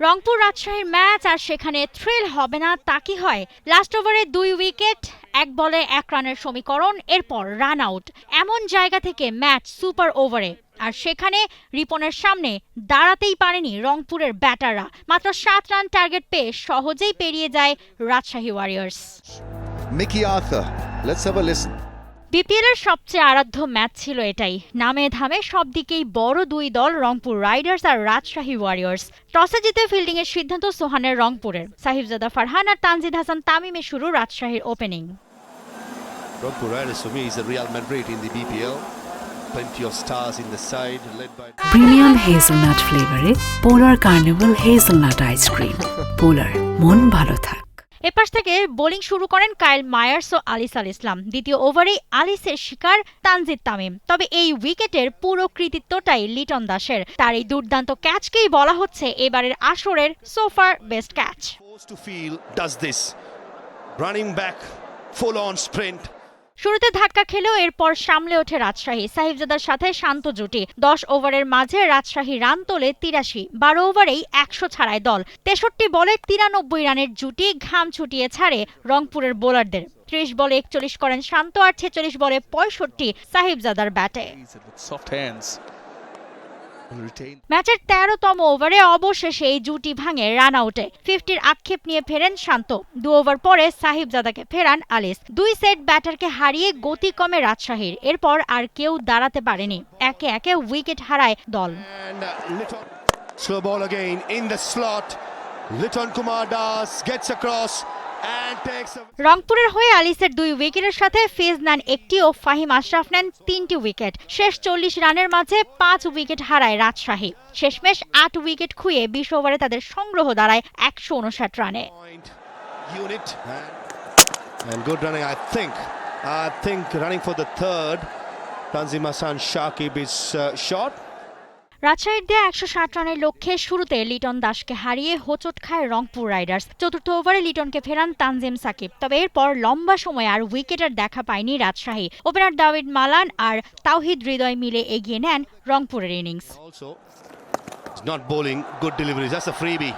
রংপুর রাজশাহীর ম্যাচ আর সেখানে থ্রিল হবে না তা কি হয়? লাস্ট ওভারে 2 উইকেট, 1 বলে 1 রানের সমীকরণ, এরপর রান আউট। এমন জায়গা থেকে ম্যাচ সুপার ওভারে। আর সেখানে রিপনের সামনে দাঁড়াতেই পারেনি রংপুরের ব্যাটাররা। মাত্র 7 রান টার্গেট পেয়ে সহজেই পেরিয়ে যায় Rajshahi Warriors. Mickey Arthur, let's have a listen. BPL এর সবচেয়ে আরাধ্য ম্যাচ ছিল এটাই। নামে ধামে সব দিকেই বড় দুই দল রংপুর রাইডার্স আর রাজশাহী ওয়ারিয়র্স। টসে জিতে ফিল্ডিং এর সিদ্ধান্ত সোহানের রংপুরের। সাহিবজাদা ফারহান আর তানজিদ হাসান তামিমে শুরু রাজশাহীর opening. Rangpur Raiders for me is the Real Madrid in the BPL. Plenty of stars in the side, led by premium hazelnut ফ্লেভারে Polar Carnival hazelnut ice cream. Polar, মন ভালো থাক। এপাশ থেকে বোলিং শুরু করেন কাইল মায়ার্স ও আলিস আল ইসলাম। দ্বিতীয় ওভারেই আলিসের শিকার তানজিদ তামিম। তবে এই উইকেটের পুরো কৃতিত্বটাই লিটন দাসের। তার এই দুর্দান্ত ক্যাচকেই বলা হচ্ছে এবারের আসরের সোফার best catch. forced to field does this. Running back, full on sprint. শুরুতে ধাক্কা খেলেও এরপর সামলে ওঠে রাজশাহী। সাহিবজাদার সাথে শান্ত জুটি। 10 ওভারের মাঝে রাজশাহী রান তোলে 83। 12 ওভারেই 100 ছাড়ায় দল। 63 বলে 93 রানের জুটি ঘাম ছুটিয়ে ছাড়ে রংপুরের বোলারদের। 30 বলে 41 করেন শান্ত আর 46 বলে 65 সাহিবজাদার ব্যাটে। ম্যাচের 13তম ওভারে অবশেষে এই জুটি ভাঙে রান আউটে। 50-র আক্ষেপ নিয়ে ফেরেন শান্ত। 2 ওভার পরে সাহিবজাদাকে ফেরান আলিস। 2 সেট ব্যাটারকে হারিয়ে গতি কমে রাজশাহীর। এরপর আর কেউ দাঁড়াতে পারেনি। একে একে উইকেট হারায় দল। Slow ball again in the slot. Liton Kumar Das gets across and takes a... রংপুরের হয়ে আলিসের 2 উইকেটের সাথে ফেজ নেন একটি ও ফাহিম আশরাফ নেন 3টি উইকেট। শেষ 40 রানের মাঝে 5 উইকেট হারায় রাজশাহী। শেষমেশ 8 উইকেট খুইয়ে 20 ওভারে তাদের সংগ্রহ দাঁড়ায় 159 রানে। Unit and good running. I think running for the third. Tanzim Hassan Shakib is short. রাজশাহীর দেয়া 160 রানের লক্ষ্যে শুরুতে লিটন দাসকে হারিয়ে হোঁচট খায় রংপুর রাইডার্স। 4র্থ ওভারে লিটনকে ফেরান তানজিম সাকিব। তবে এরপর লম্বা সময় আর উইকেটের দেখা পায়নি রাজশাহী। ওপেনার দাভিদ মালান আর তাওহিদ হৃদয় মিলে এগিয়ে নেন রংপুরের innings. Also, it's not bowling, good deliveries. That's a freebie.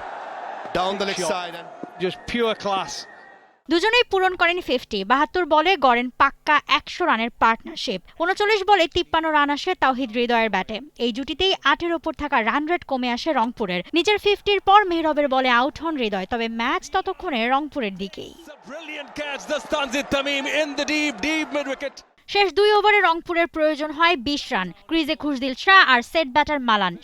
Down the leg side and just pure class. দুজনেই পূরণ করেন 50। 72 বলে গড়েন পাক্কা 100 রানের পার্টনারশিপ। 39 বলে 53 রান আসে তাওহিদ হৃদয়ের ব্যাটে। এই জুটিতেই 8-এর ওপর থাকা রান রেট কমে আসে রংপুরের। নিজের 50-র পর মেহরবের বলে আউট হন হৃদয়। তবে ম্যাচ ততক্ষণে রংপুরের দিকেই। শেষ 2 ওভারে রংপুরের প্রয়োজন হয় 20 রান। ক্রিজে খুশদিল শাহ আর সেট ব্যাটার মালান।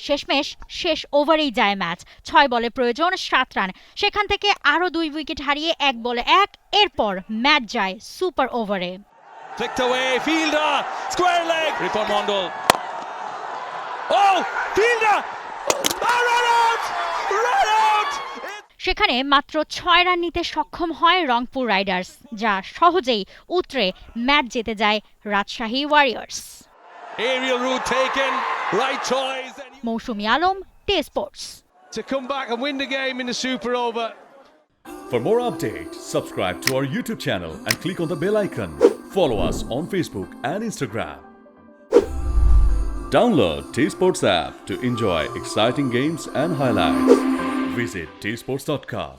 শেষ ওভারেই যায় ম্যাচ। 6 বলে প্রয়োজন 7 রান। সেখান থেকে আরও 2 উইকেট হারিয়ে 1 বলে 1। এরপর ম্যাচ যায় সুপার ওভারে। সেখানে মাত্র 6 রান নিতে সক্ষম হয় রংপুর রাইডার্স, যা সহজেই উতরে ম্যাচ জিতে যায় Rajshahi Warriors. Mousumi Alam, T Sports. To come back and win the game in the super over. For more updates, subscribe to our YouTube channel and click on the bell icon. Follow us on Facebook and Instagram. Download T Sports app to enjoy exciting games and highlights. Visit tsports.com.